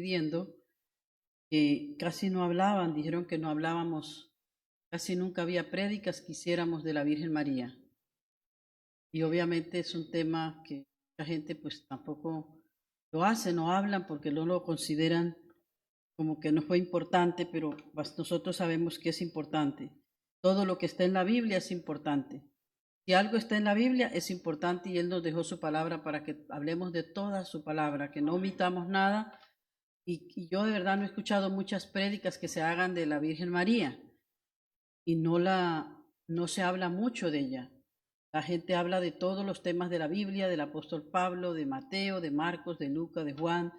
pidiendo, que casi no hablaban, dijeron que no hablábamos, casi nunca había prédicas que hiciéramos de la Virgen María. Y obviamente es un tema que mucha gente pues tampoco lo hace, no hablan porque no lo consideran como que no fue importante, pero nosotros sabemos que es importante. Todo lo que está en la Biblia es importante. Si algo está en la Biblia es importante y Él nos dejó su palabra para que hablemos de toda su palabra, que no omitamos nada. Y yo de verdad no he escuchado muchas prédicas que se hagan de la Virgen María y no se habla mucho de ella. La gente habla de todos los temas de la Biblia, del apóstol Pablo, de Mateo, de Marcos, de Lucas, de Juan.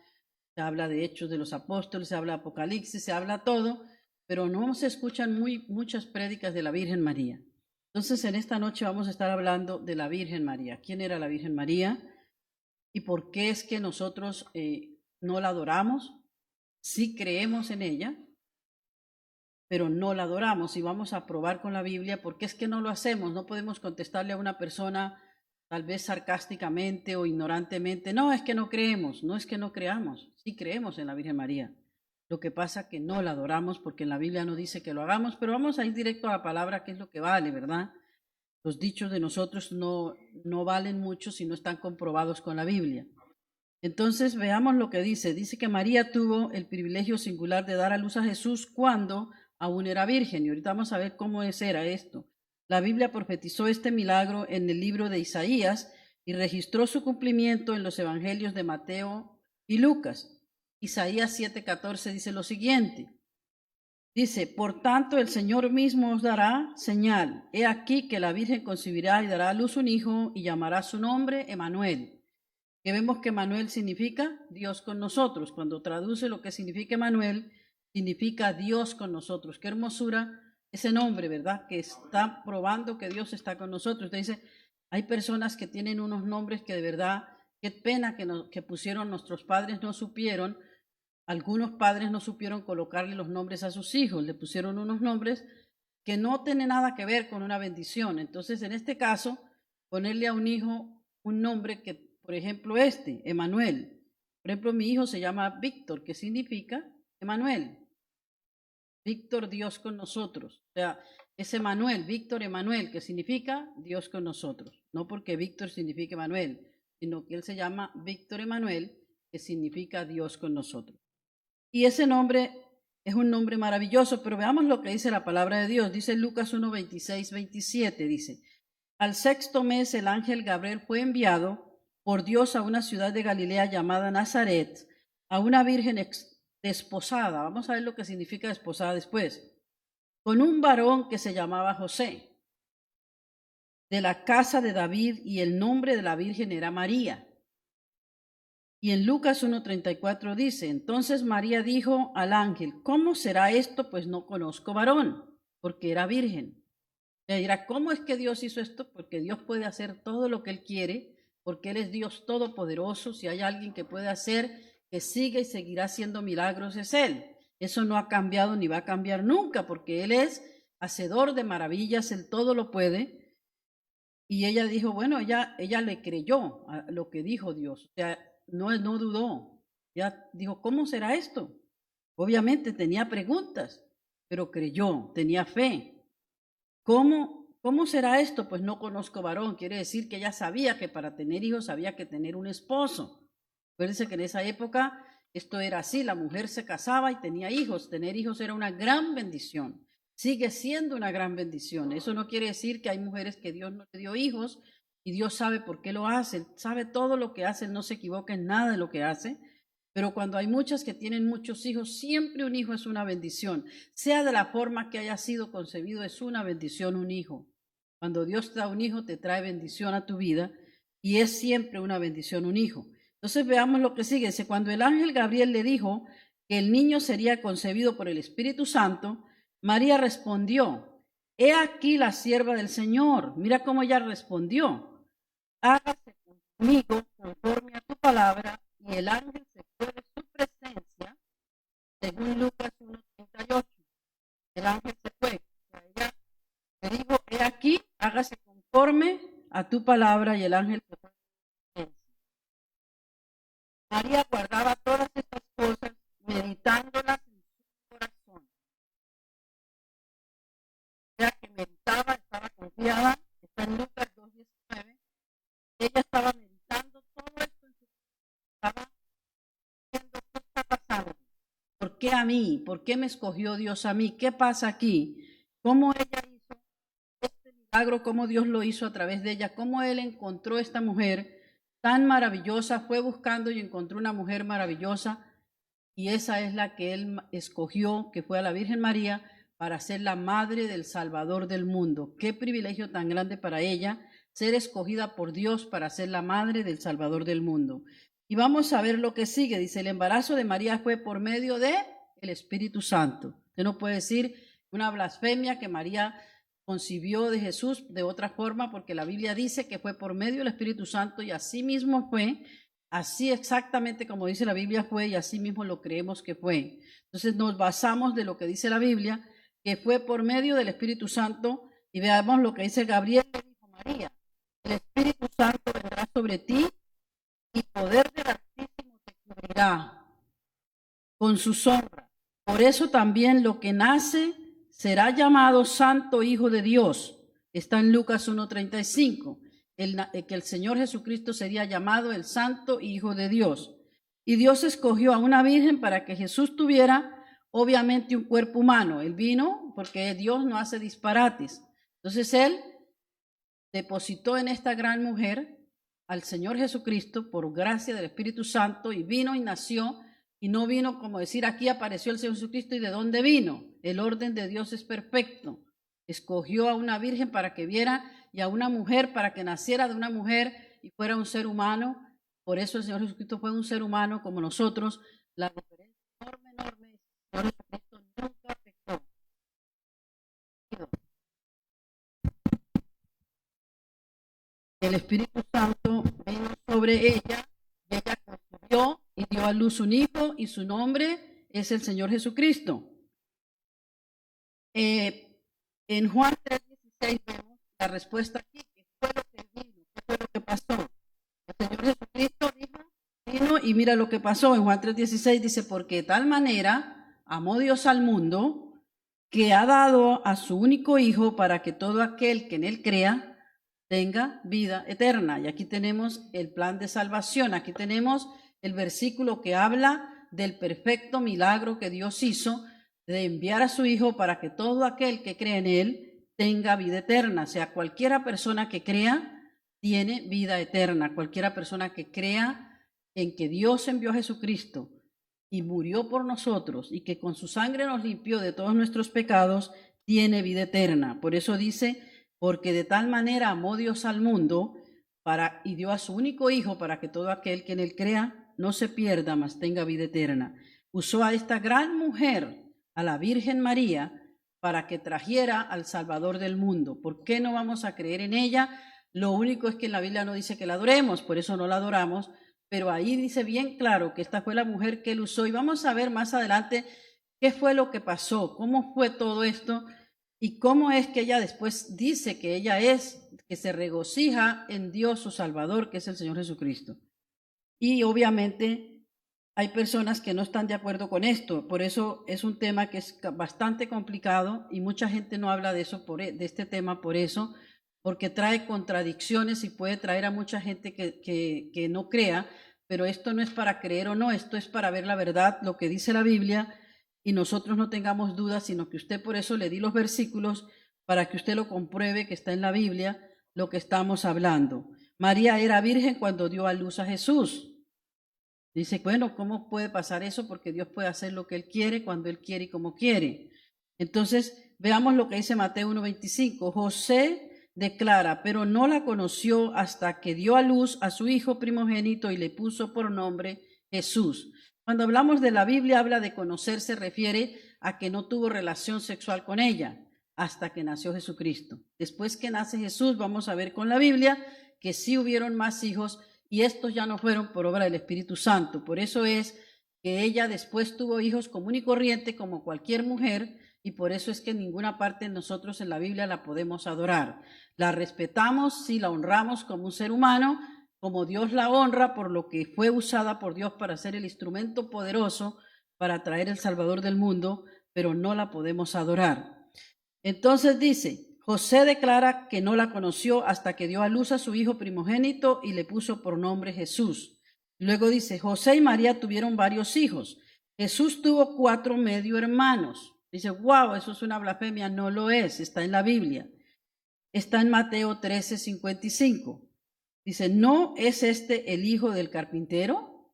Se habla de Hechos de los Apóstoles, se habla de Apocalipsis, se habla todo, pero no se escuchan muchas prédicas de la Virgen María. Entonces, en esta noche vamos a estar hablando de la Virgen María. ¿Quién era la Virgen María? ¿Y por qué es que nosotros no la adoramos? Sí creemos en ella, pero no la adoramos. Y vamos a probar con la Biblia por qué es que no lo hacemos. No podemos contestarle a una persona tal vez sarcásticamente o ignorantemente, no, es que no creemos, no es que no creamos, sí creemos en la Virgen María. Lo que pasa es que no la adoramos porque en la Biblia no dice que lo hagamos, pero vamos a ir directo a la palabra, que es lo que vale, ¿verdad? Los dichos de nosotros no valen mucho si no están comprobados con la Biblia. Entonces veamos lo que dice. Dice que María tuvo el privilegio singular de dar a luz a Jesús cuando aún era virgen. Y ahorita vamos a ver cómo era esto. La Biblia profetizó este milagro en el libro de Isaías y registró su cumplimiento en los evangelios de Mateo y Lucas. Isaías 7:14 dice lo siguiente. Dice, por tanto el Señor mismo os dará señal. He aquí que la Virgen concebirá y dará a luz un hijo y llamará su nombre Emmanuel. Que vemos que Emmanuel significa Dios con nosotros. Cuando traduce lo que significa Emmanuel, significa Dios con nosotros. Qué hermosura ese nombre, ¿verdad? Que está probando que Dios está con nosotros. Usted dice, hay personas que tienen unos nombres que de verdad, qué pena que pusieron nuestros padres, no supieron. Algunos padres no supieron colocarle los nombres a sus hijos, le pusieron unos nombres que no tienen nada que ver con una bendición. Entonces, en este caso, ponerle a un hijo un nombre que, por ejemplo, Emanuel. Por ejemplo, mi hijo se llama Víctor, que significa Emanuel. Víctor, Dios con nosotros. O sea, es Emanuel, Víctor Emanuel, que significa Dios con nosotros. No porque Víctor signifique Emanuel, sino que él se llama Víctor Emanuel, que significa Dios con nosotros. Y ese nombre es un nombre maravilloso, pero veamos lo que dice la palabra de Dios. Dice Lucas 1, 26, 27, dice, al sexto mes el ángel Gabriel fue enviado por Dios a una ciudad de Galilea llamada Nazaret, a una virgen desposada. Vamos a ver lo que significa desposada después. Con un varón que se llamaba José, de la casa de David, y el nombre de la virgen era María. Y en Lucas 1:34 dice, entonces María dijo al ángel, ¿cómo será esto? Pues no conozco varón, porque era virgen. Le dirá, ¿cómo es que Dios hizo esto? Porque Dios puede hacer todo lo que Él quiere, porque Él es Dios todopoderoso. Si hay alguien que puede hacer, que siga y seguirá haciendo milagros, es Él. Eso no ha cambiado ni va a cambiar nunca, porque Él es hacedor de maravillas, Él todo lo puede. Y ella dijo, bueno, ella le creyó a lo que dijo Dios. O sea, no dudó. Ya dijo, ¿cómo será esto? Obviamente tenía preguntas, pero creyó, tenía fe. ¿Cómo será esto? Pues no conozco varón. Quiere decir que ella sabía que para tener hijos había que tener un esposo. Acuérdense que en esa época esto era así, la mujer se casaba y tenía hijos. Tener hijos era una gran bendición. Sigue siendo una gran bendición. Eso no quiere decir que hay mujeres que Dios no le dio hijos y Dios sabe por qué lo hace. Él sabe todo lo que hace, Él no se equivoca en nada de lo que hace. Pero cuando hay muchas que tienen muchos hijos, siempre un hijo es una bendición. Sea de la forma que haya sido concebido, es una bendición un hijo. Cuando Dios te da un hijo, te trae bendición a tu vida y es siempre una bendición un hijo. Entonces veamos lo que sigue. Dice, cuando el ángel Gabriel le dijo que el niño sería concebido por el Espíritu Santo, María respondió, he aquí la sierva del Señor. Mira cómo ella respondió. Hágase conmigo conforme a tu palabra. Y el ángel se fue de su presencia, según Lucas 1:38. El ángel se fue. Ella le dijo, he aquí, hágase conforme a tu palabra, y el ángel se fue de su presencia. María guardaba todas estas cosas qué a mí? ¿Por qué me escogió Dios a mí? ¿Qué pasa aquí? ¿Cómo ella hizo este milagro? ¿Cómo Dios lo hizo a través de ella? ¿Cómo Él encontró esta mujer tan maravillosa? Fue buscando y encontró una mujer maravillosa, y esa es la que Él escogió, que fue a la Virgen María, para ser la madre del Salvador del mundo. Qué privilegio tan grande para ella ser escogida por Dios para ser la madre del Salvador del mundo. Y vamos a ver lo que sigue. Dice, el embarazo de María fue por medio de el Espíritu Santo. Usted no puede decir una blasfemia que María concibió de Jesús de otra forma, porque la Biblia dice que fue por medio del Espíritu Santo, y así mismo fue, así exactamente como dice la Biblia fue, y así mismo lo creemos que fue. Entonces nos basamos de lo que dice la Biblia, que fue por medio del Espíritu Santo, y veamos lo que dice Gabriel, le dijo María, el Espíritu Santo vendrá sobre ti y poder del Altísimo te cubrirá con su sombra. Por eso también lo que nace será llamado Santo Hijo de Dios. Está en Lucas 1:35, que el Señor Jesucristo sería llamado el Santo Hijo de Dios. Y Dios escogió a una virgen para que Jesús tuviera, obviamente, un cuerpo humano. Él vino porque Dios no hace disparates. Entonces Él depositó en esta gran mujer al Señor Jesucristo por gracia del Espíritu Santo, y vino y nació, y no vino como decir aquí apareció el Señor Jesucristo y de dónde vino. El orden de Dios es perfecto. Escogió a una virgen para que viera, y a una mujer para que naciera de una mujer y fuera un ser humano. Por eso el Señor Jesucristo fue un ser humano como nosotros. La diferencia enorme, enorme, el Señor Jesucristo nunca pecó. El Espíritu Santo vino sobre ella, y ella concibió y dio a luz un hijo, y su nombre es el Señor Jesucristo. En Juan 3:16 vemos la respuesta aquí, que fue lo que vino, qué fue lo que pasó. El Señor Jesucristo vino y mira lo que pasó. En Juan 3:16 dice, porque de tal manera amó Dios al mundo, que ha dado a su único Hijo, para que todo aquel que en Él crea tenga vida eterna. Y aquí tenemos el plan de salvación. Aquí tenemos el versículo que habla del perfecto milagro que Dios hizo de enviar a su Hijo para que todo aquel que cree en Él tenga vida eterna. O sea, cualquiera persona que crea tiene vida eterna. Cualquiera persona que crea en que Dios envió a Jesucristo y murió por nosotros, y que con su sangre nos limpió de todos nuestros pecados, tiene vida eterna. Por eso dice, porque de tal manera amó Dios al mundo y dio a su único Hijo, para que todo aquel que en Él crea no se pierda, mas tenga vida eterna. Usó a esta gran mujer, a la Virgen María, para que trajera al Salvador del mundo. ¿Por qué no vamos a creer en ella? Lo único es que en la Biblia no dice que la adoremos, por eso no la adoramos, pero ahí dice bien claro que esta fue la mujer que Él usó. Y vamos a ver más adelante qué fue lo que pasó, cómo fue todo esto, y cómo es que ella después dice que ella es, que se regocija en Dios su Salvador, que es el Señor Jesucristo. Y obviamente hay personas que no están de acuerdo con esto, por eso es un tema que es bastante complicado, y mucha gente no habla de eso, de este tema por eso, porque trae contradicciones y puede traer a mucha gente que no crea, pero esto no es para creer o no, esto es para ver la verdad, lo que dice la Biblia, y nosotros no tengamos dudas, sino que usted, por eso le di los versículos, para que usted lo compruebe que está en la Biblia lo que estamos hablando. María era virgen cuando dio a luz a Jesús. Dice, bueno, ¿cómo puede pasar eso? Porque Dios puede hacer lo que Él quiere, cuando Él quiere y como quiere. Entonces, veamos lo que dice Mateo 1:25. José declara, pero no la conoció hasta que dio a luz a su hijo primogénito y le puso por nombre Jesús. Cuando hablamos de la Biblia, habla de conocer, se refiere a que no tuvo relación sexual con ella hasta que nació Jesucristo. Después que nace Jesús, vamos a ver con la Biblia que sí hubieron más hijos, y estos ya no fueron por obra del Espíritu Santo. Por eso es que ella después tuvo hijos común y corriente como cualquier mujer, y por eso es que en ninguna parte nosotros en la Biblia la podemos adorar. La respetamos, sí, la honramos como un ser humano, como Dios la honra, por lo que fue usada por Dios para ser el instrumento poderoso para traer el Salvador del mundo, pero no la podemos adorar. Entonces dice, José declara que no la conoció hasta que dio a luz a su hijo primogénito y le puso por nombre Jesús. Luego dice, José y María tuvieron varios hijos, Jesús tuvo 4 medio hermanos. Dice, wow, eso es una blasfemia. No lo es, está en la Biblia. Está en Mateo 13:55. Dice, ¿no es este el hijo del carpintero?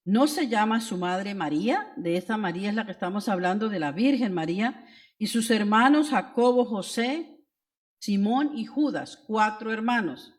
¿No se llama su madre María? De esta María es la que estamos hablando, de la Virgen María. Y sus hermanos Jacobo, José, Simón y Judas, 4 hermanos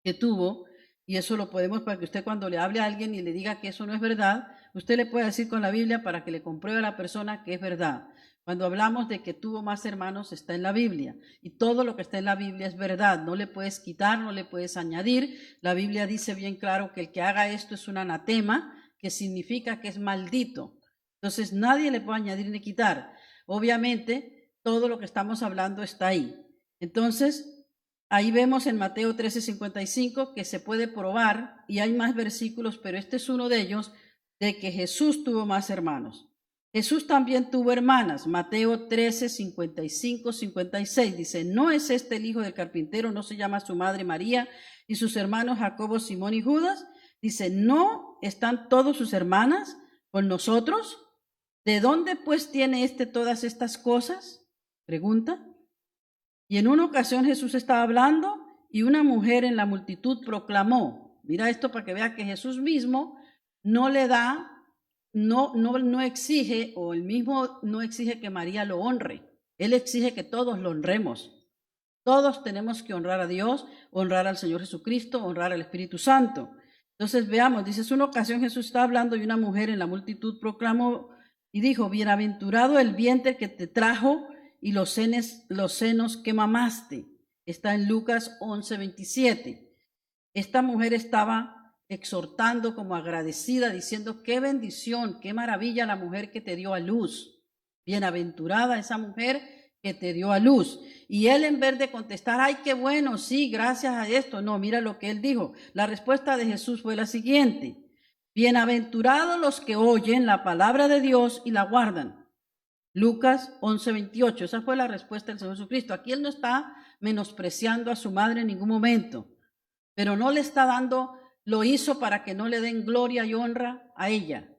que tuvo. Y eso lo podemos, para que usted cuando le hable a alguien y le diga que eso no es verdad, usted le puede decir con la Biblia para que le compruebe a la persona que es verdad. Cuando hablamos de que tuvo más hermanos, está en la Biblia. Y todo lo que está en la Biblia es verdad. No le puedes quitar, no le puedes añadir. La Biblia dice bien claro que el que haga esto es un anatema, que significa que es maldito. Entonces nadie le puede añadir ni quitar. Obviamente, todo lo que estamos hablando está ahí. Entonces, ahí vemos en Mateo 13:55 que se puede probar, y hay más versículos, pero este es uno de ellos, de que Jesús tuvo más hermanos. Jesús también tuvo hermanas. Mateo 13:55, 56 dice, ¿no es este el hijo del carpintero? ¿No se llama su madre María y sus hermanos Jacobo, Simón y Judas? Dice, ¿no están todas sus hermanas con nosotros? ¿De dónde pues tiene todas estas cosas? Pregunta. Y en una ocasión Jesús estaba hablando y una mujer en la multitud proclamó, mira esto para que vea que Jesús mismo no le da, no exige, o él mismo no exige que María lo honre. Él exige que todos lo honremos. Todos tenemos que honrar a Dios, honrar al Señor Jesucristo, honrar al Espíritu Santo. Entonces veamos, dice, es una ocasión Jesús está hablando y una mujer en la multitud proclamó y dijo, bienaventurado el vientre que te trajo y los senos que mamaste. Está en Lucas 11:27. Esta mujer estaba exhortando como agradecida, diciendo, qué bendición, qué maravilla la mujer que te dio a luz. Bienaventurada esa mujer que te dio a luz. Y él, en vez de contestar, ay, qué bueno, sí, gracias a esto, no, mira lo que él dijo. La respuesta de Jesús fue la siguiente: bienaventurados los que oyen la palabra de Dios y la guardan. Lucas 11:28, esa fue la respuesta del Señor Jesucristo. Aquí él no está menospreciando a su madre en ningún momento, pero no le está dando, lo hizo para que no le den gloria y honra a ella.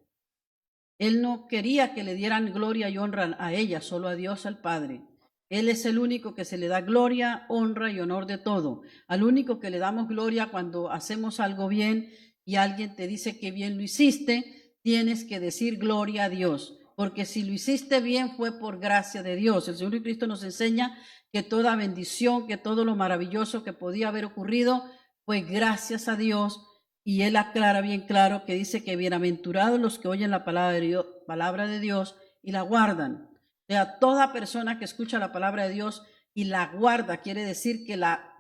Él no quería que le dieran gloria y honra a ella, solo a Dios, al Padre. Él es el único que se le da gloria, honra y honor de todo. Al único que le damos gloria cuando hacemos algo bien y alguien te dice que bien lo hiciste, tienes que decir gloria a Dios, porque si lo hiciste bien fue por gracia de Dios. El Señor Cristo nos enseña que toda bendición, que todo lo maravilloso que podía haber ocurrido fue gracias a Dios. Y él aclara bien claro que dice que bienaventurados los que oyen la palabra de Dios y la guardan. O sea, toda persona que escucha la palabra de Dios y la guarda, quiere decir que la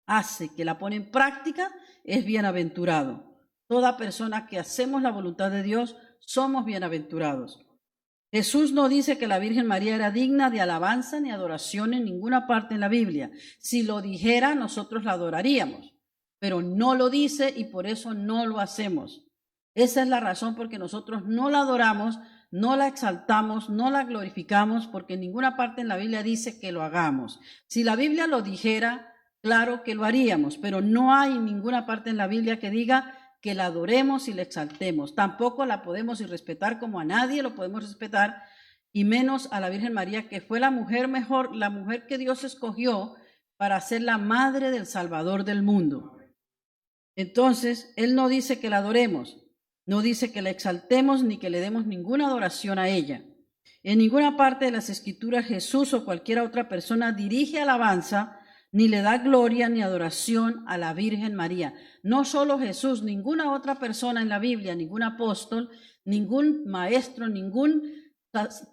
hace, que la pone en práctica, es bienaventurado. Toda persona que hacemos la voluntad de Dios, somos bienaventurados. Jesús no dice que la Virgen María era digna de alabanza ni adoración en ninguna parte en la Biblia. Si lo dijera, nosotros la adoraríamos, pero no lo dice y por eso no lo hacemos. Esa es la razón por que nosotros no la adoramos, no la exaltamos, no la glorificamos, porque en ninguna parte en la Biblia dice que lo hagamos. Si la Biblia lo dijera, claro que lo haríamos, pero no hay ninguna parte en la Biblia que diga que la adoremos y la exaltemos. Tampoco la podemos irrespetar, como a nadie lo podemos respetar, y menos a la Virgen María, que fue la mujer mejor, la mujer que Dios escogió para ser la madre del Salvador del mundo. Entonces, él no dice que la adoremos, no dice que la exaltemos ni que le demos ninguna adoración a ella. En ninguna parte de las Escrituras Jesús o cualquier otra persona dirige alabanza ni le da gloria ni adoración a la Virgen María. No solo Jesús, ninguna otra persona en la Biblia, ningún apóstol, ningún maestro, ningún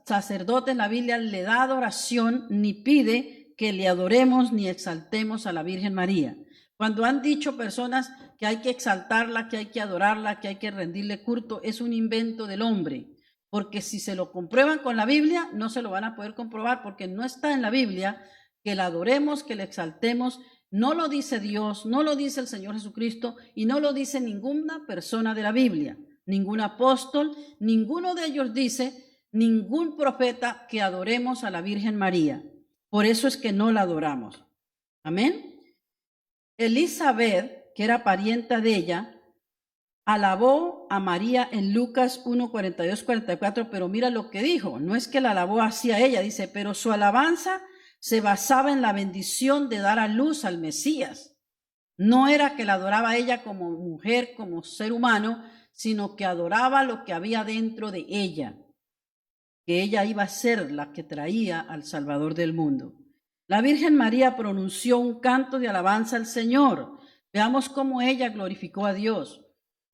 sacerdote en la Biblia le da adoración ni pide que le adoremos ni exaltemos a la Virgen María. Cuando han dicho personas que hay que exaltarla, que hay que adorarla, que hay que rendirle culto, es un invento del hombre. Porque si se lo comprueban con la Biblia, no se lo van a poder comprobar, porque no está en la Biblia que la adoremos, que la exaltemos. No lo dice Dios, no lo dice el Señor Jesucristo y no lo dice ninguna persona de la Biblia, ningún apóstol, ninguno de ellos dice, ningún profeta, que adoremos a la Virgen María. Por eso es que no la adoramos. Amén. Elizabeth, que era parienta de ella, alabó a María en Lucas 1, 42, 44, pero mira lo que dijo. No es que la alabó hacia ella, dice, pero su alabanza se basaba en la bendición de dar a luz al Mesías. No era que la adoraba a ella como mujer, como ser humano, sino que adoraba lo que había dentro de ella, que ella iba a ser la que traía al Salvador del mundo. La Virgen María pronunció un canto de alabanza al Señor. Veamos cómo ella glorificó a Dios.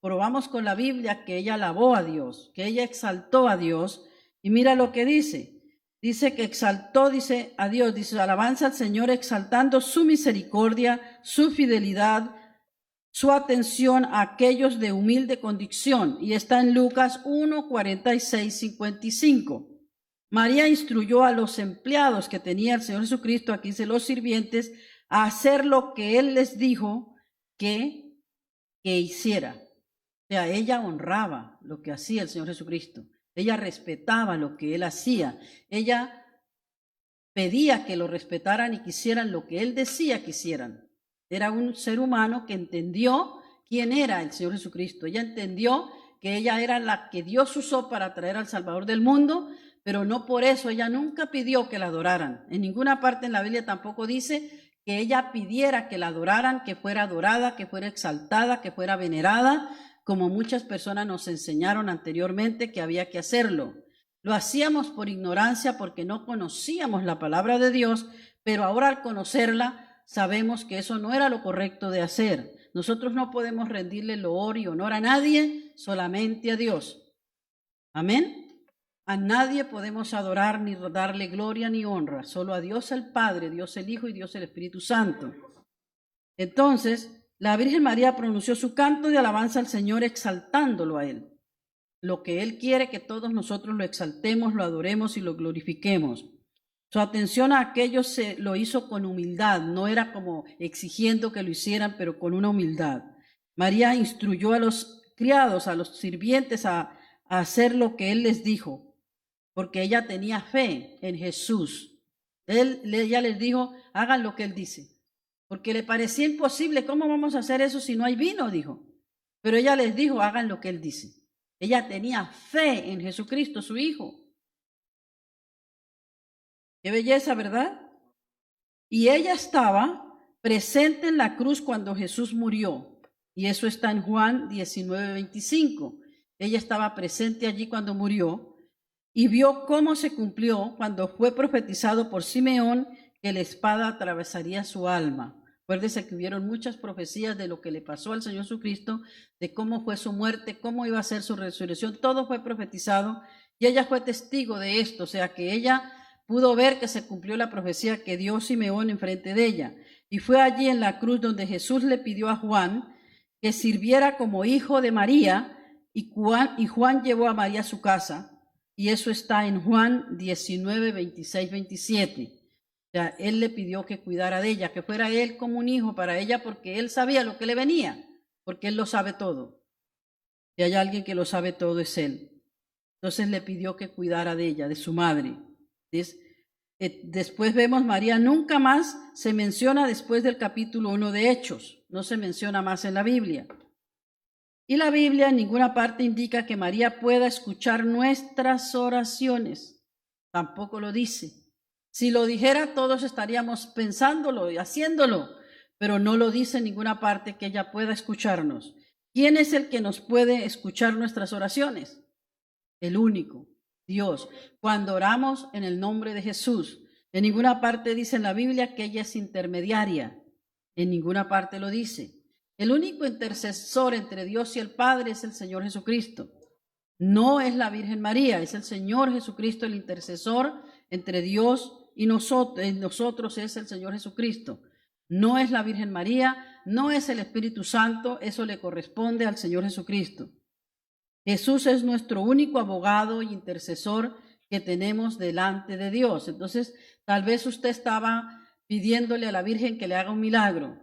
Probamos con la Biblia que ella alabó a Dios, que ella exaltó a Dios. Y mira lo que dice. Dice que exaltó, dice a Dios, dice alabanza al Señor exaltando su misericordia, su fidelidad, su atención a aquellos de humilde condición. Y está en Lucas 1, 46, 55. María instruyó a los empleados que tenía el Señor Jesucristo, aquí dice los sirvientes, a hacer lo que Él les dijo que hiciera. O sea, ella honraba lo que hacía el Señor Jesucristo. Ella respetaba lo que Él hacía. Ella pedía que lo respetaran y quisieran lo que Él decía que hicieran. Era un ser humano que entendió quién era el Señor Jesucristo. Ella entendió que ella era la que Dios usó para traer al Salvador del mundo, pero no por eso ella nunca pidió que la adoraran. En ninguna parte en la Biblia tampoco dice que ella pidiera que la adoraran, que fuera adorada, que fuera exaltada, que fuera venerada, como muchas personas nos enseñaron anteriormente que había que hacerlo. Lo hacíamos por ignorancia porque no conocíamos la palabra de Dios, pero ahora al conocerla sabemos que eso no era lo correcto de hacer. Nosotros no podemos rendirle loor y honor a nadie, solamente a Dios. Amén. A nadie podemos adorar ni darle gloria ni honra, solo a Dios el Padre, Dios el Hijo y Dios el Espíritu Santo. Entonces, la Virgen María pronunció su canto de alabanza al Señor exaltándolo a Él. Lo que Él quiere que todos nosotros lo exaltemos, lo adoremos y lo glorifiquemos. Su atención a aquellos se lo hizo con humildad, no era como exigiendo que lo hicieran, pero con una humildad. María instruyó a los criados, a los sirvientes a hacer lo que Él les dijo, porque ella tenía fe en Jesús. Ella les dijo, hagan lo que Él dice, porque le parecía imposible, ¿cómo vamos a hacer eso si no hay vino? Dijo. Pero ella les dijo, hagan lo que Él dice. Ella tenía fe en Jesucristo, su Hijo. Qué belleza, ¿verdad? Y ella estaba presente en la cruz cuando Jesús murió. Y eso está en Juan 19, 25. Ella estaba presente allí cuando murió y vio cómo se cumplió cuando fue profetizado por Simeón que la espada atravesaría su alma. Acuérdese que hubieron muchas profecías de lo que le pasó al Señor Jesucristo, de cómo fue su muerte, cómo iba a ser su resurrección. Todo fue profetizado y ella fue testigo de esto. O sea que ella pudo ver que se cumplió la profecía que dio Simeón enfrente de ella. Y fue allí en la cruz donde Jesús le pidió a Juan que sirviera como hijo de María y Juan llevó a María a su casa. Y eso está en Juan 19, 26, 27. O sea, él le pidió que cuidara de ella, que fuera él como un hijo para ella, porque él sabía lo que le venía, porque él lo sabe todo. Si hay alguien que lo sabe todo es él. Entonces le pidió que cuidara de ella, de su madre. Después vemos María, nunca más se menciona después del capítulo 1 de Hechos, no se menciona más en la Biblia. Y la Biblia en ninguna parte indica que María pueda escuchar nuestras oraciones. Tampoco lo dice. Si lo dijera, todos estaríamos pensándolo y haciéndolo, pero no lo dice en ninguna parte que ella pueda escucharnos. ¿Quién es el que nos puede escuchar nuestras oraciones? El único, Dios. Cuando oramos en el nombre de Jesús, en ninguna parte dice en la Biblia que ella es intermediaria. En ninguna parte lo dice. El único intercesor entre Dios y el Padre es el Señor Jesucristo. No es la Virgen María, es el Señor Jesucristo el intercesor entre Dios y nosotros es el Señor Jesucristo. No es la Virgen María, no es el Espíritu Santo, eso le corresponde al Señor Jesucristo. Jesús es nuestro único abogado y intercesor que tenemos delante de Dios. Entonces, tal vez usted estaba pidiéndole a la Virgen que le haga un milagro.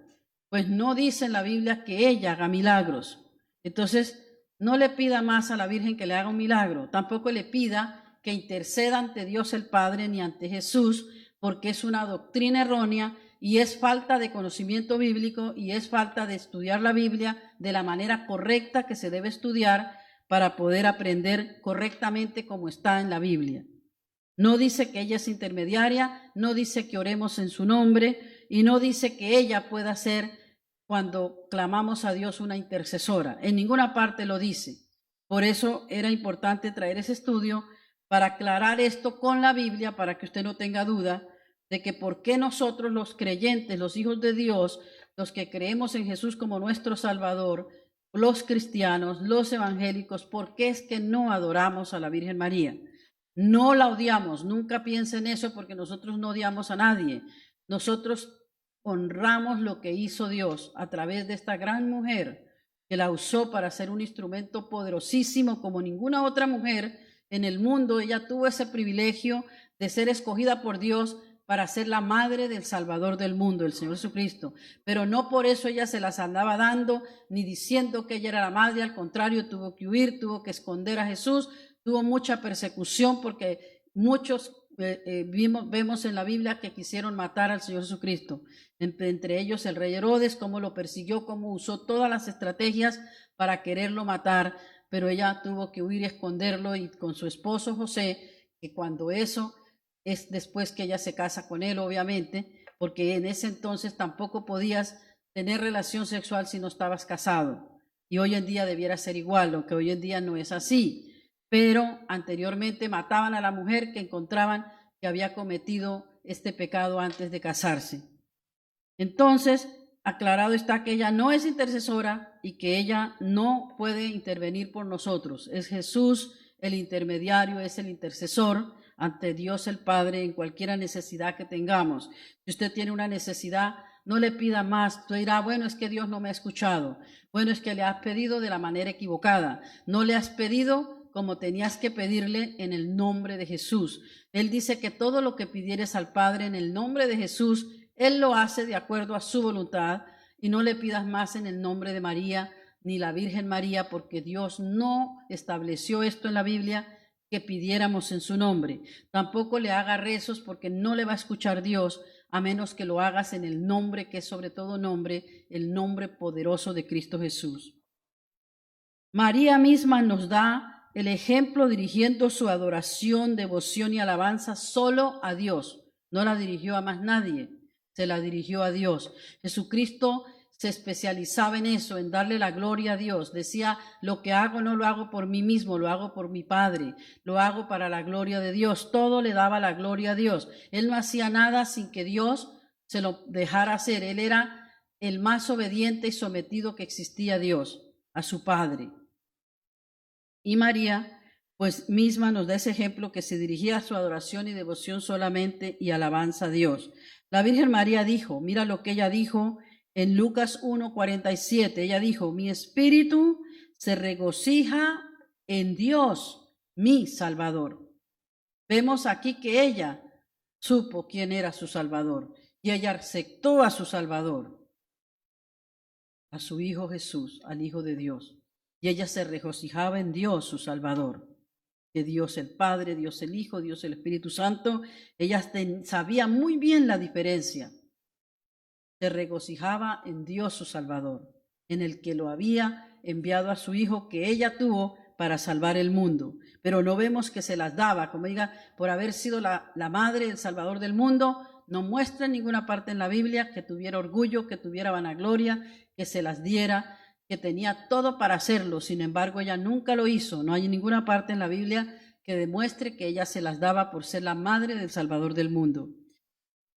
Pues no dice en la Biblia que ella haga milagros. Entonces, no le pida más a la Virgen que le haga un milagro. Tampoco le pida que interceda ante Dios el Padre ni ante Jesús, porque es una doctrina errónea y es falta de conocimiento bíblico y es falta de estudiar la Biblia de la manera correcta que se debe estudiar para poder aprender correctamente como está en la Biblia. No dice que ella es intermediaria, no dice que oremos en su nombre y no dice que ella pueda ser, cuando clamamos a Dios, una intercesora. En ninguna parte lo dice. Por eso era importante traer ese estudio para aclarar esto con la Biblia, para que usted no tenga duda de que por qué nosotros los creyentes, los hijos de Dios, los que creemos en Jesús como nuestro Salvador, los cristianos, los evangélicos, ¿por qué es que no adoramos a la Virgen María? No la odiamos, nunca piensen eso, porque nosotros no odiamos a nadie. Nosotros honramos lo que hizo Dios a través de esta gran mujer, que la usó para ser un instrumento poderosísimo como ninguna otra mujer en el mundo. Ella tuvo ese privilegio de ser escogida por Dios para ser la madre del Salvador del mundo, el Señor Jesucristo. Pero no por eso ella se las andaba dando, ni diciendo que ella era la madre. Al contrario, tuvo que huir, tuvo que esconder a Jesús, tuvo mucha persecución, porque muchos vemos en la Biblia que quisieron matar al Señor Jesucristo. Entre ellos el rey Herodes, cómo lo persiguió, cómo usó todas las estrategias para quererlo matar, pero ella tuvo que huir y esconderlo, y con su esposo José, que cuando eso es después que ella se casa con él, obviamente, porque en ese entonces tampoco podías tener relación sexual si no estabas casado, y hoy en día debiera ser igual, aunque hoy en día no es así. Pero anteriormente mataban a la mujer que encontraban que había cometido este pecado antes de casarse. Entonces, aclarado está que ella no es intercesora y que ella no puede intervenir por nosotros. Es Jesús el intermediario, es el intercesor ante Dios el Padre en cualquier necesidad que tengamos. Si usted tiene una necesidad, no le pida más. Usted dirá, bueno, es que Dios no me ha escuchado. Bueno, es que le has pedido de la manera equivocada. No le has pedido como tenías que pedirle en el nombre de Jesús. Él dice que todo lo que pidieres al Padre en el nombre de Jesús, Él lo hace de acuerdo a su voluntad, y no le pidas más en el nombre de María ni la Virgen María, porque Dios no estableció esto en la Biblia, que pidiéramos en su nombre. Tampoco le haga rezos, porque no le va a escuchar Dios, a menos que lo hagas en el nombre que es sobre todo nombre, el nombre poderoso de Cristo Jesús. María misma nos da el ejemplo dirigiendo su adoración, devoción y alabanza solo a Dios. No la dirigió a más nadie, se la dirigió a Dios. Jesucristo se especializaba en eso, en darle la gloria a Dios. Decía, lo que hago no lo hago por mí mismo, lo hago por mi Padre, lo hago para la gloria de Dios. Todo le daba la gloria a Dios. Él no hacía nada sin que Dios se lo dejara hacer. Él era el más obediente y sometido que existía a Dios, a su Padre. Y María, pues misma nos da ese ejemplo, que se dirigía a su adoración y devoción solamente y alabanza a Dios. La Virgen María dijo, mira lo que ella dijo en Lucas 1:47. Ella dijo, mi espíritu se regocija en Dios, mi Salvador. Vemos aquí que ella supo quién era su Salvador y ella aceptó a su Salvador, a su Hijo Jesús, al Hijo de Dios. Y ella se regocijaba en Dios, su Salvador, de Dios el Padre, Dios el Hijo, Dios el Espíritu Santo. Ella sabía muy bien la diferencia. Se regocijaba en Dios su Salvador, en el que lo había enviado a su Hijo, que ella tuvo para salvar el mundo. Pero no vemos que se las daba, como diga, por haber sido la madre, el Salvador del mundo. No muestra en ninguna parte en la Biblia que tuviera orgullo, que tuviera vanagloria, que se las diera, que tenía todo para hacerlo. Sin embargo, ella nunca lo hizo. No hay ninguna parte en la Biblia que demuestre que ella se las daba por ser la madre del Salvador del mundo.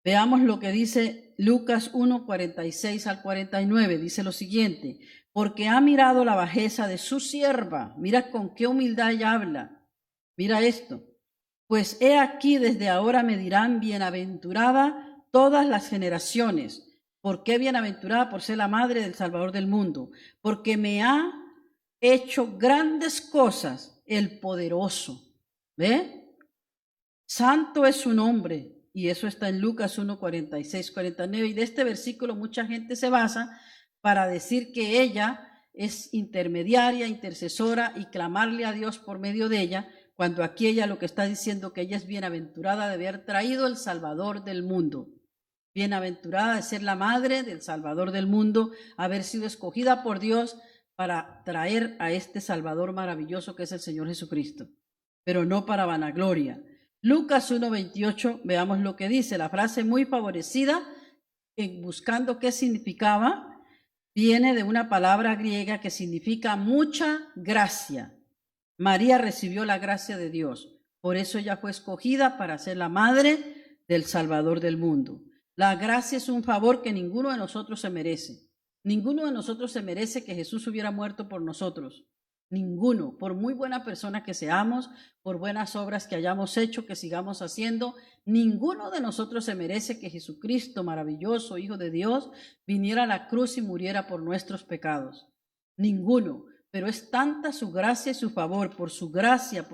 Veamos lo que dice Lucas 1:46 al 49. Dice lo siguiente: porque ha mirado la bajeza de su sierva. Mira con qué humildad ella habla. Mira esto. Pues he aquí, desde ahora me dirán bienaventurada todas las generaciones. ¿Por qué bienaventurada? Por ser la madre del Salvador del mundo. Porque me ha hecho grandes cosas el poderoso. ¿Ve? Santo es su nombre. Y eso está en Lucas 1:46, 49. Y de este versículo mucha gente se basa para decir que ella es intermediaria, intercesora, y clamarle a Dios por medio de ella, cuando aquí ella lo que está diciendo que ella es bienaventurada de haber traído el Salvador del mundo. Bienaventurada de ser la madre del Salvador del mundo, haber sido escogida por Dios para traer a este Salvador maravilloso que es el Señor Jesucristo, pero no para vanagloria. Lucas 1:28, veamos lo que dice, la frase muy favorecida, buscando qué significaba, viene de una palabra griega que significa mucha gracia. María recibió la gracia de Dios, por eso ella fue escogida para ser la madre del Salvador del mundo. La gracia es un favor que ninguno de nosotros se merece. Ninguno de nosotros se merece que Jesús hubiera muerto por nosotros. Ninguno, por muy buena persona que seamos, por buenas obras que hayamos hecho, que sigamos haciendo, ninguno de nosotros se merece que Jesucristo, maravilloso Hijo de Dios, viniera a la cruz y muriera por nuestros pecados. Ninguno. Pero es tanta su gracia y su favor, por su gracia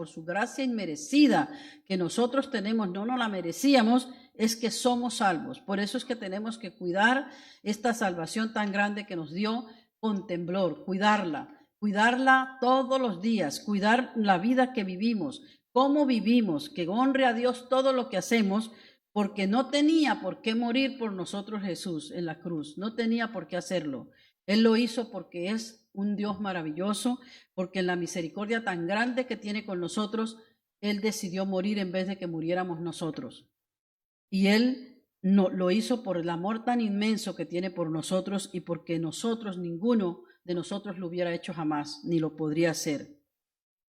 inmerecida que nosotros tenemos, no nos la merecíamos, es que somos salvos. Por eso es que tenemos que cuidar esta salvación tan grande que nos dio con temblor, cuidarla todos los días, cuidar la vida que vivimos, cómo vivimos, que honre a Dios todo lo que hacemos, porque no tenía por qué morir por nosotros Jesús en la cruz, no tenía por qué hacerlo. Él lo hizo porque es un Dios maravilloso, porque en la misericordia tan grande que tiene con nosotros, Él decidió morir en vez de que muriéramos nosotros. Y Él no, lo hizo por el amor tan inmenso que tiene por nosotros y porque nosotros, ninguno de nosotros lo hubiera hecho jamás, ni lo podría hacer.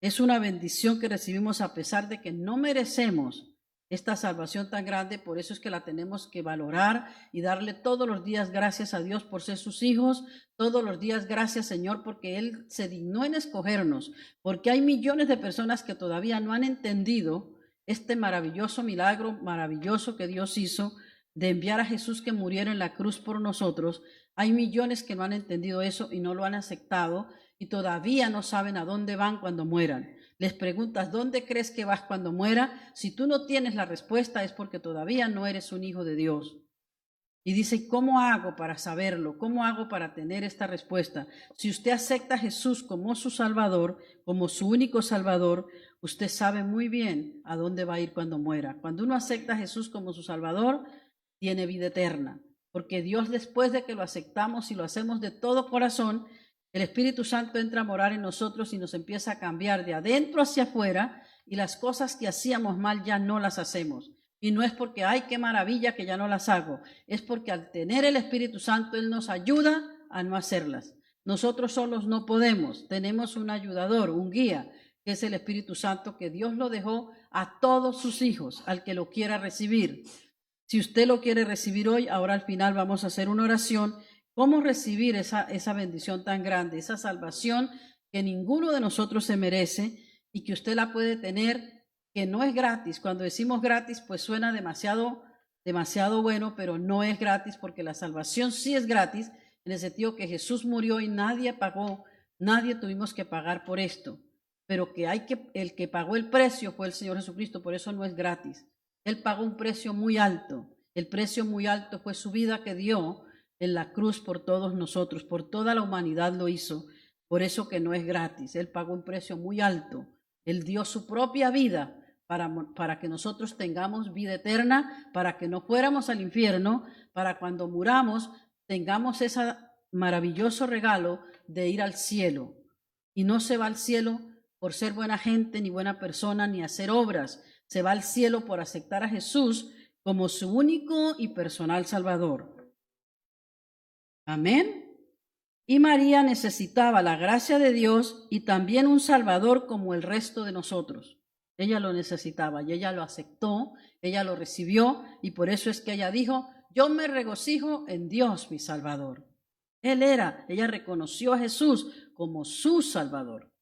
Es una bendición que recibimos a pesar de que no merecemos esta salvación tan grande, por eso es que la tenemos que valorar y darle todos los días gracias a Dios por ser sus hijos, todos los días gracias Señor porque Él se dignó en escogernos, porque hay millones de personas que todavía no han entendido este maravilloso milagro, maravilloso que Dios hizo de enviar a Jesús que muriera en la cruz por nosotros. Hay millones que no han entendido eso y no lo han aceptado y todavía no saben a dónde van cuando mueran. Les preguntas, ¿dónde crees que vas cuando muera? Si tú no tienes la respuesta es porque todavía no eres un hijo de Dios. Y dice, ¿cómo hago para saberlo? ¿Cómo hago para tener esta respuesta? Si usted acepta a Jesús como su Salvador, como su único Salvador, usted sabe muy bien a dónde va a ir cuando muera. Cuando uno acepta a Jesús como su Salvador, tiene vida eterna. Porque Dios, después de que lo aceptamos y lo hacemos de todo corazón, el Espíritu Santo entra a morar en nosotros y nos empieza a cambiar de adentro hacia afuera y las cosas que hacíamos mal ya no las hacemos. Y no es porque, ay, qué maravilla que ya no las hago. Es porque al tener el Espíritu Santo, Él nos ayuda a no hacerlas. Nosotros solos no podemos. Tenemos un ayudador, un guía, que es el Espíritu Santo, que Dios lo dejó a todos sus hijos, al que lo quiera recibir. Si usted lo quiere recibir hoy, ahora al final vamos a hacer una oración. ¿Cómo recibir esa bendición tan grande, esa salvación que ninguno de nosotros se merece y que usted la puede tener, que no es gratis? Cuando decimos gratis, pues suena demasiado bueno, pero no es gratis porque la salvación sí es gratis, en el sentido que Jesús murió y nadie pagó, nadie tuvimos que pagar por esto, pero el que pagó el precio fue el Señor Jesucristo, por eso no es gratis. Él pagó un precio muy alto, el precio muy alto fue su vida que dio en la cruz por todos nosotros, por toda la humanidad lo hizo, por eso que no es gratis. Él pagó un precio muy alto. Él dio su propia vida para que nosotros tengamos vida eterna, para que no fuéramos al infierno, para cuando muramos tengamos ese maravilloso regalo de ir al cielo. Y no se va al cielo por ser buena gente, ni buena persona, ni hacer obras. Se va al cielo por aceptar a Jesús como su único y personal Salvador. Amén. Y María necesitaba la gracia de Dios y también un Salvador como el resto de nosotros. Ella lo necesitaba y ella lo aceptó, ella lo recibió y por eso es que ella dijo, yo me regocijo en Dios mi Salvador. Ella reconoció a Jesús como su Salvador.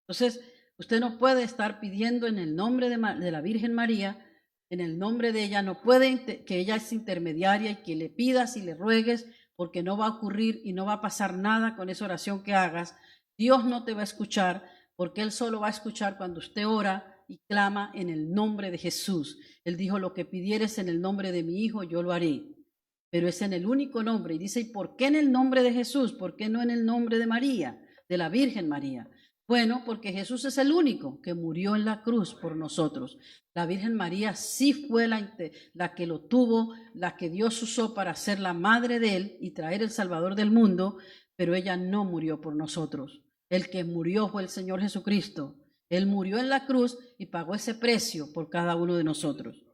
Entonces, usted no puede estar pidiendo en el nombre de la Virgen María, en el nombre de ella, no puede que ella es intermediaria y que le pidas y le ruegues, porque no va a ocurrir y no va a pasar nada con esa oración que hagas. Dios no te va a escuchar, porque Él solo va a escuchar cuando usted ora y clama en el nombre de Jesús. Él dijo, lo que pidieres en el nombre de mi Hijo, yo lo haré. Pero es en el único nombre. Y dice, ¿y por qué en el nombre de Jesús? ¿Por qué no en el nombre de María, de la Virgen María? Bueno, porque Jesús es el único que murió en la cruz por nosotros. La Virgen María sí fue la que lo tuvo, la que Dios usó para ser la madre de él y traer el Salvador del mundo, pero ella no murió por nosotros. El que murió fue el Señor Jesucristo. Él murió en la cruz y pagó ese precio por cada uno de nosotros.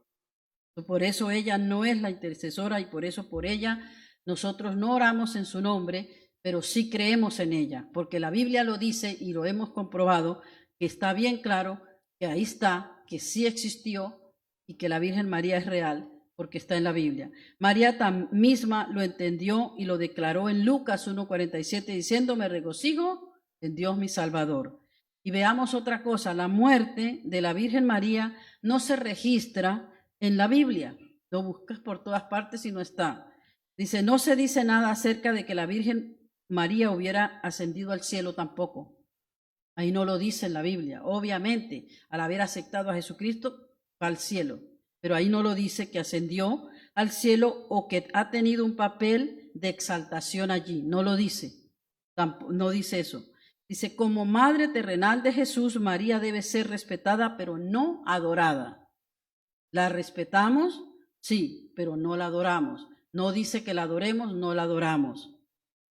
Por eso ella no es la intercesora y por eso por ella nosotros no oramos en su nombre, pero sí creemos en ella, porque la Biblia lo dice y lo hemos comprobado, que está bien claro que ahí está, que sí existió y que la Virgen María es real, porque está en la Biblia. María misma lo entendió y lo declaró en Lucas 1:47 diciendo: me regocijo en Dios mi Salvador. Y veamos otra cosa, la muerte de la Virgen María no se registra en la Biblia. Lo buscas por todas partes y no está. Dice, no se dice nada acerca de que la Virgen María hubiera ascendido al cielo tampoco. Ahí no lo dice en la Biblia. Obviamente, al haber aceptado a Jesucristo, va al cielo. Pero ahí no lo dice que ascendió al cielo o que ha tenido un papel de exaltación allí. No lo dice. No dice eso. Dice, como madre terrenal de Jesús, María debe ser respetada, pero no adorada. ¿La respetamos? Sí, pero no la adoramos. No dice que la adoremos, no la adoramos.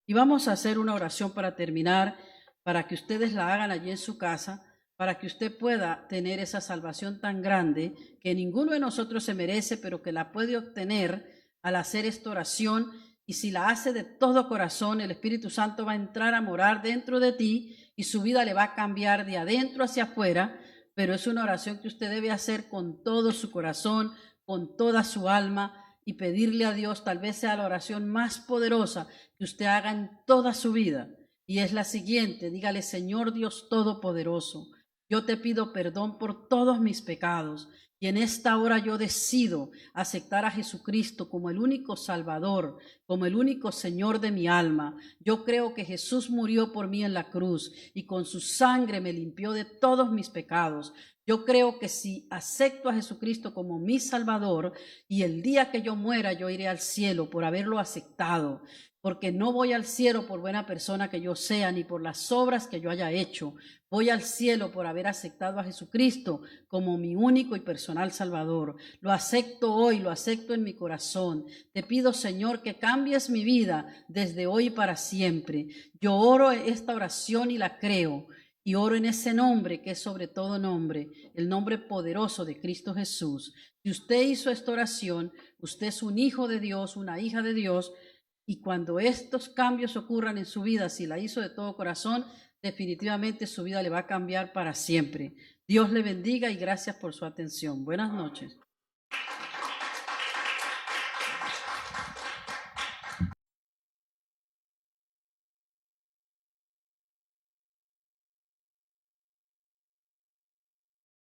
Y vamos a hacer una oración para terminar, para que ustedes la hagan allí en su casa, para que usted pueda tener esa salvación tan grande que ninguno de nosotros se merece, pero que la puede obtener al hacer esta oración. Y si la hace de todo corazón, el Espíritu Santo va a entrar a morar dentro de ti y su vida le va a cambiar de adentro hacia afuera. Pero es una oración que usted debe hacer con todo su corazón, con toda su alma, y pedirle a Dios, tal vez sea la oración más poderosa que usted haga en toda su vida. Y es la siguiente: dígale: Señor Dios Todopoderoso, yo te pido perdón por todos mis pecados. Y en esta hora yo decido aceptar a Jesucristo como el único Salvador, como el único Señor de mi alma. Yo creo que Jesús murió por mí en la cruz y con su sangre me limpió de todos mis pecados. Yo creo que si acepto a Jesucristo como mi Salvador, y el día que yo muera, yo iré al cielo por haberlo aceptado. Porque no voy al cielo por buena persona que yo sea, ni por las obras que yo haya hecho. Voy al cielo por haber aceptado a Jesucristo como mi único y personal Salvador. Lo acepto hoy, lo acepto en mi corazón. Te pido, Señor, que cambies mi vida desde hoy para siempre. Yo oro esta oración y la creo. Y oro en ese nombre que es sobre todo nombre, el nombre poderoso de Cristo Jesús. Si usted hizo esta oración, usted es un hijo de Dios, una hija de Dios. Y cuando estos cambios ocurran en su vida, si la hizo de todo corazón, definitivamente su vida le va a cambiar para siempre. Dios le bendiga y gracias por su atención. Buenas noches.